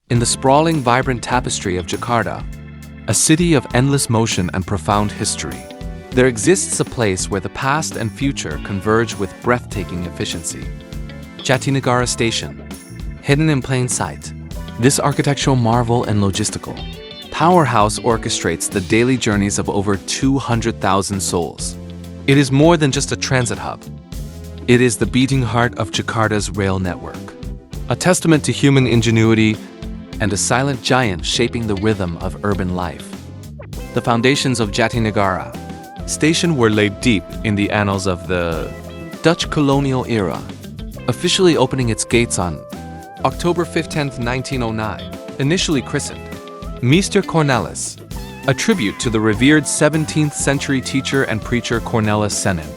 In the sprawling, vibrant tapestry of Jakarta, a city of endless motion and profound history, there exists a place where the past and future converge with breathtaking efficiency. Jatinegara Station. Hidden in plain sight, this architectural marvel and logistical powerhouse orchestrates the daily journeys of over 200,000 souls. It is more than just a transit hub. It is the beating heart of Jakarta's rail network, a testament to human ingenuity and a silent giant shaping the rhythm of urban life. The foundations of Jatinegara Station were laid deep in the annals of the Dutch colonial era, officially opening its gates on October 15, 1909, initially christened Meester Cornelis, a tribute to the revered 17th century teacher and preacher Cornelis Senin.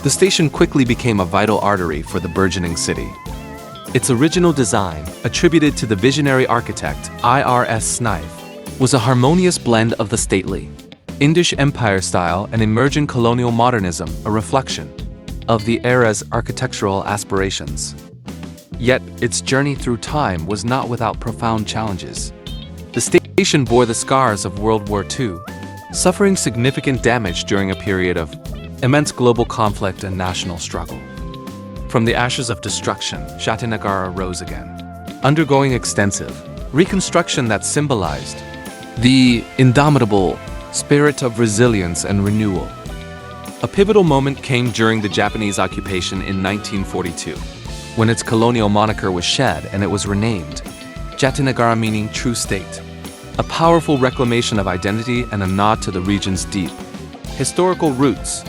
The station quickly became a vital artery for the burgeoning city. Its original design, attributed to the visionary architect I.R.S. Snife, was a harmonious blend of the stately Indish Empire style and emergent colonial modernism, a reflection of the era's architectural aspirations. Yet, its journey through time was not without profound challenges. The station bore the scars of World War II, suffering significant damage during a period of immense global conflict and national struggle. From the ashes of destruction, Jatinegara rose again, undergoing extensive reconstruction that symbolized the indomitable spirit of resilience and renewal. A pivotal moment came during the Japanese occupation in 1942, when its colonial moniker was shed and it was renamed Jatinegara, meaning true state, a powerful reclamation of identity and a nod to the region's deep historical roots.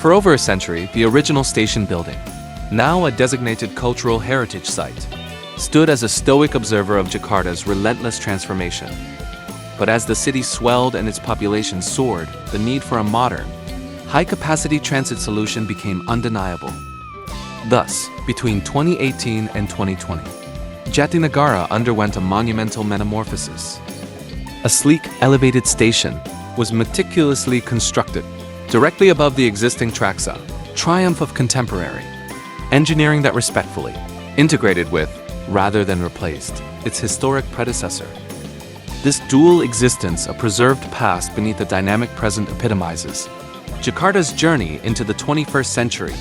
For over a century, the original station building, now a designated cultural heritage site, stood as a stoic observer of Jakarta's relentless transformation. But as the city swelled and its population soared, the need for a modern, high-capacity transit solution became undeniable. Thus, between 2018 and 2020, Jatinegara underwent a monumental metamorphosis. A sleek, elevated station was meticulously constructed directly above the existing Traksa, triumph of contemporary engineering that respectfully integrated with, rather than replaced, its historic predecessor. This dual existence, a preserved past beneath a dynamic present, epitomizes Jakarta's journey into the 21st century.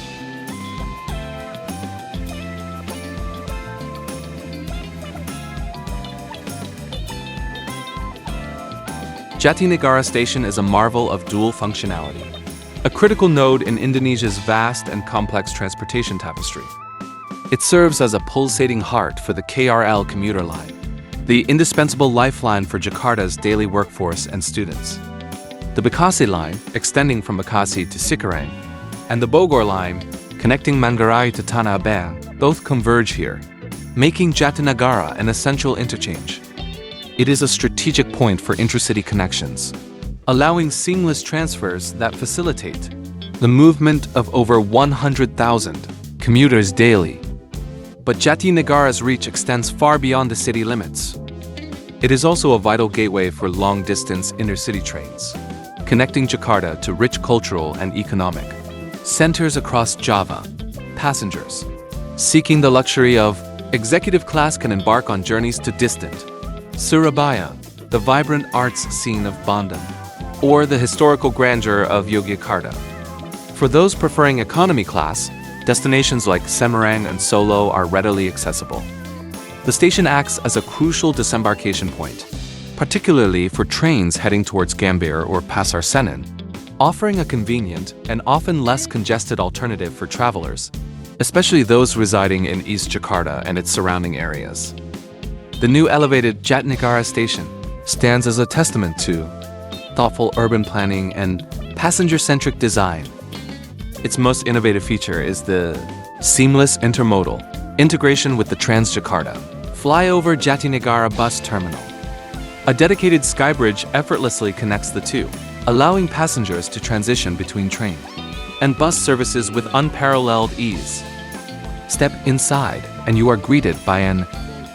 Jatinegara Station is a marvel of dual functionality, a critical node in Indonesia's vast and complex transportation tapestry. It serves as a pulsating heart for the KRL Commuter line, the indispensable lifeline for Jakarta's daily workforce and students. The Bekasi line, extending from Bekasi to Cikarang, and the Bogor line, connecting Manggarai to Tanah Abang, both converge here, making Jatinegara an essential interchange. It is a strategic point for intracity connections, allowing seamless transfers that facilitate the movement of over 100,000 commuters daily. But Jatinegara's reach extends far beyond the city limits. It is also a vital gateway for long-distance intercity trains, connecting Jakarta to rich cultural and economic centers across Java. Passengers seeking the luxury of executive class can embark on journeys to distant Surabaya, the vibrant arts scene of Bandung, or the historical grandeur of Yogyakarta. For those preferring economy class, destinations like Semarang and Solo are readily accessible. The station acts as a crucial disembarkation point, particularly for trains heading towards Gambir or Pasar Senen, offering a convenient and often less congested alternative for travelers, especially those residing in East Jakarta and its surrounding areas. The new elevated Jatinegara Station stands as a testament to thoughtful urban planning and passenger-centric design. Its most innovative feature is the seamless intermodal integration with the TransJakarta flyover Jatinegara bus terminal. A dedicated skybridge effortlessly connects the two, allowing passengers to transition between train and bus services with unparalleled ease. Step inside and you are greeted by an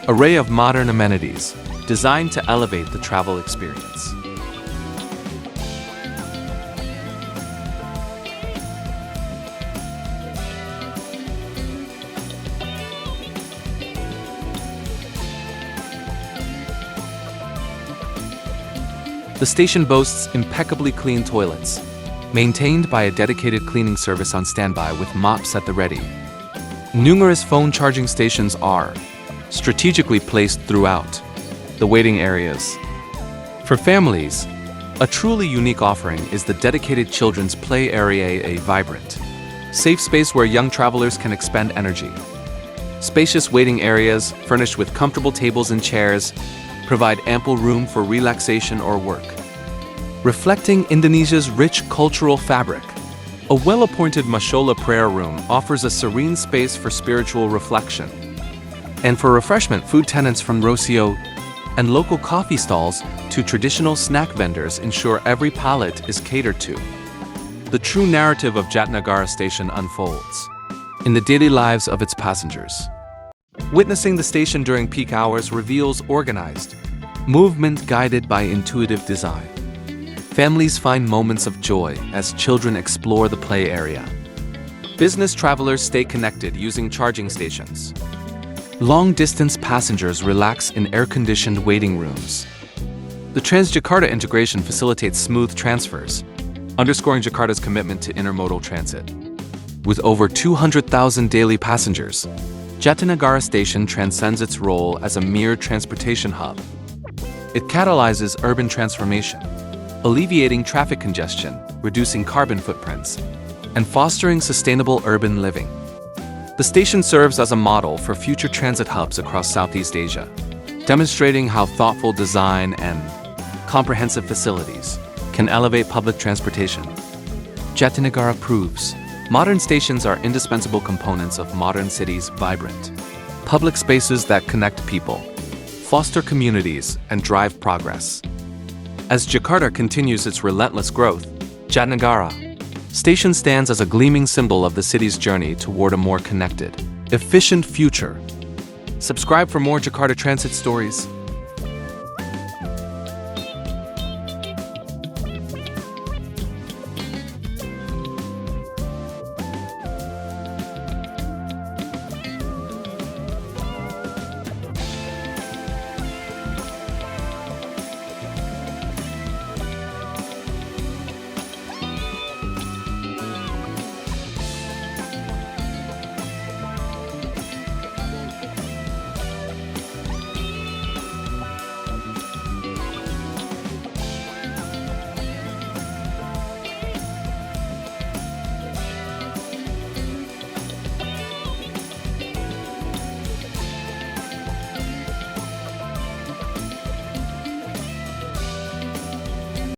array of modern amenities designed to elevate the travel experience. The station boasts impeccably clean toilets, maintained by a dedicated cleaning service on standby with mops at the ready. Numerous phone charging stations are strategically placed throughout the waiting areas. For families, a truly unique offering is the dedicated children's play area, a vibrant, safe space where young travelers can expend energy. Spacious waiting areas, furnished with comfortable tables and chairs, provide ample room for relaxation or work. Reflecting Indonesia's rich cultural fabric, a well-appointed Mushola prayer room offers a serene space for spiritual reflection. And for refreshment, food tenants from Roti'O and local coffee stalls to traditional snack vendors ensure every palate is catered to. The true narrative of Jatinegara station unfolds in the daily lives of its passengers. Witnessing the station during peak hours reveals organized movement guided by intuitive design. Families find moments of joy as children explore the play area. Business travelers stay connected using charging stations. Long-distance passengers relax in air-conditioned waiting rooms. The TransJakarta integration facilitates smooth transfers, underscoring Jakarta's commitment to intermodal transit. With over 200,000 daily passengers, Jatinegara Station transcends its role as a mere transportation hub. It catalyzes urban transformation, alleviating traffic congestion, reducing carbon footprints, and fostering sustainable urban living. The station serves as a model for future transit hubs across Southeast Asia, demonstrating how thoughtful design and comprehensive facilities can elevate public transportation. Jatinegara proves modern stations are indispensable components of modern cities' vibrant public spaces that connect people, foster communities, and drive progress. As Jakarta continues its relentless growth, Jatinegara Station stands as a gleaming symbol of the city's journey toward a more connected, efficient future. Subscribe for more Jakarta transit stories.